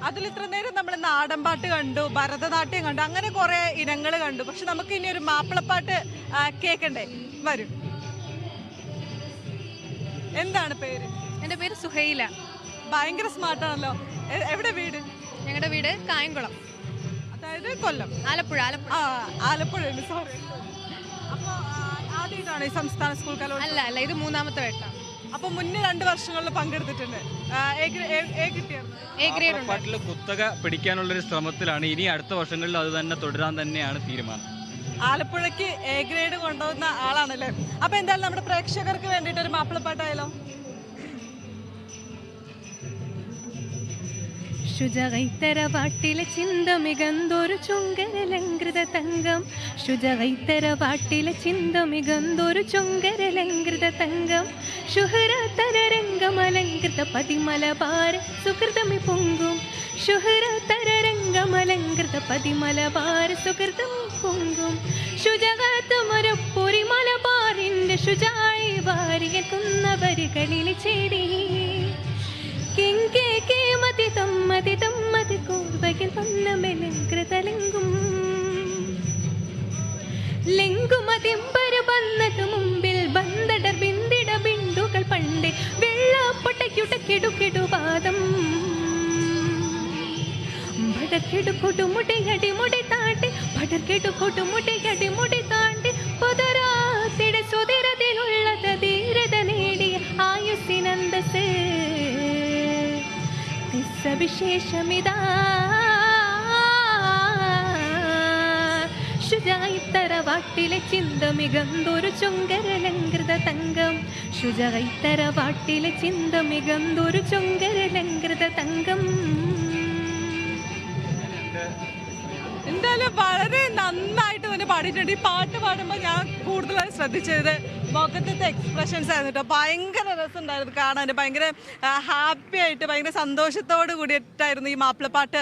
അതിൽ ഇത്ര നേരം നമ്മൾ നാടൻപാട്ട് കണ്ടു, ഭരതനാട്യം കണ്ടു, അങ്ങനെ കുറെ ഇനങ്ങൾ കണ്ടു. പക്ഷെ നമുക്ക് ഇനി ഒരു മാപ്പിളപ്പാട്ട് കേൾക്കണ്ടേ? വരും. എന്താണ് പേര്? എൻ്റെ പേര് സുഹൈല. ഭയങ്കര സ്മാർട്ടാണല്ലോ. എവിടെ വീട്? ഞങ്ങളുടെ വീട് കായംകുളം, അതായത് കൊല്ലം. ആലപ്പുഴ. ആലപ്പുഴ. സോറി. അപ്പോൾ ആദ്യമായിട്ടാണ് ഈ സംസ്ഥാന സ്കൂൾ കലോത്സവം? അല്ല, ഇത് മൂന്നാമത്തെ വട്ടം. അപ്പോൾ മുന്നേ 2 വർഷങ്ങളിൽ പങ്കെടുത്തിട്ടുണ്ട്. എ ഗ്രേഡ് ഉണ്ട്. പാട്ടിൽ കുത്തക പിടിക്കാനുള്ളൊരു ശ്രമത്തിലാണ്. ഇനി അടുത്ത വർഷങ്ങളിൽ അത് തന്നെ തുടരാൻ തന്നെയാണ് തീരുമാനം. ആലപ്പുഴയ്ക്ക് എ ഗ്രേഡ് കൊണ്ടുവന്ന ആളാണല്ലേ. അപ്പൊ എന്തായാലും നമ്മുടെ പ്രേക്ഷകർക്ക് വേണ്ടിയിട്ട് ഒരു മാപ്പിളപ്പാട്ടായാലോ? ശുചകൈത്തരവാട്ടിലെ ചിന്തമികന്തൊരു ചുങ്കരലങ്കൃത തങ്കം, ശുചകൈത്തരവാട്ടിലെ ചിന്തമികന്തൊരു ചുങ്കരലങ്കൃത തങ്കം, ശുഹരതരരംഗമലങ്കൃത പതിമലബാര സുഹൃതമി പൊങ്കും, ശുഹരതരരംഗമലങ്കൃത പതിമലബാര സുഹൃതമി പൊങ്കും, ശുചകത്തുമൊരപ്പൊരി മലബാറിന്റെ ശുചായി വാരിയെത്തുന്ന വരികളിൽ ചേടി മതി തമ്മതി തമ്മതി കൂർവകിൽ വന്നമെലങ്കൃതലെങ്കും ലെങ്കുമതിമ്പര വന്നത് മുമ്പിൽ ബന്ധട ബിന്ദിട ബിന്ദുകൾ പണ്ട് വെള്ളപ്പൊട്ടയ്ക്കുടക്കിടുകിടുവാദം ഭടക്കിടു കൊടുമുടിയടി മുടി താണ്ടി ഭടക്കിടു കൊടുമുടിയടി മുടി താണ്ടി പൊതരാത്തിട സുതിരതിലുള്ളത് ധീരത നേടിയ ആയുസ്സിനന്തസ് വിശേഷമിതാ ശുചൈത്തരവാട്ടിലെ ചിന്തമികന്തൊരു ചുങ്കരലങ്കൃത തങ്കം, ശുചൈത്തരവാട്ടിലെ ചിന്തമികന്തൊരു ചുങ്കരലങ്കൃത തങ്കം. എന്തായാലും വളരെ നന്നായിട്ട് തന്നെ പാടിയിട്ടുണ്ട്. ഈ പാട്ട് പാടുമ്പോൾ ഞാൻ കൂടുതലായി ശ്രദ്ധിച്ചത് മുഖത്തെ എക്സ്പ്രഷൻസ് ആയിരുന്നു കേട്ടോ. ഭയങ്കര രസമുണ്ടായിരുന്നു കാണാൻ. ഭയങ്കര ഹാപ്പി ആയിട്ട് ഭയങ്കര സന്തോഷത്തോട് കൂടിയിട്ടായിരുന്നു ഈ മാപ്പിളപ്പാട്ട്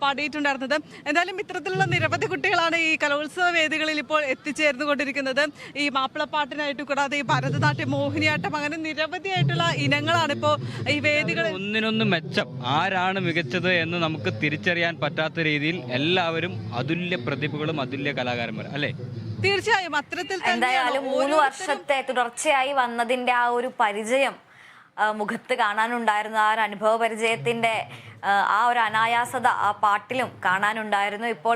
പാടിയിട്ടുണ്ടായിരുന്നത്. എന്തായാലും ഇത്തരത്തിലുള്ള നിരവധി കുട്ടികളാണ് ഈ കലോത്സവ വേദികളിൽ ഇപ്പോൾ എത്തിച്ചേർന്നു കൊണ്ടിരിക്കുന്നത്. ഈ മാപ്പിളപ്പാട്ടിനായിട്ട് കൂടാതെ ഈ ഭരതനാട്യം, മോഹിനിയാട്ടം, അങ്ങനെ നിരവധിയായിട്ടുള്ള ഇനങ്ങളാണ് ഇപ്പോൾ ഈ വേദികൾ. ഒന്നിനൊന്ന് മെച്ചം. ആരാണ് മികച്ചത് എന്ന് നമുക്ക് തിരിച്ചറിയാൻ പറ്റാത്ത രീതിയിൽ എല്ലാവരും അതുല്യ പ്രതിഭകളും അതുല്യ കലാകാരന്മാർ അല്ലേ? തീർച്ചയായും അത്തരത്തിൽ എന്തായാലും 3 വർഷത്തെ തുടർച്ചയായി വന്നതിന്റെ ആ ഒരു പരിചയം മുഖത്ത് കാണാനുണ്ടായിരുന്നു. ആ ഒരു അനുഭവ പരിചയത്തിന്റെ ആ ഒരു അനായാസത ആ പാട്ടിലും കാണാനുണ്ടായിരുന്നു. ഇപ്പോൾ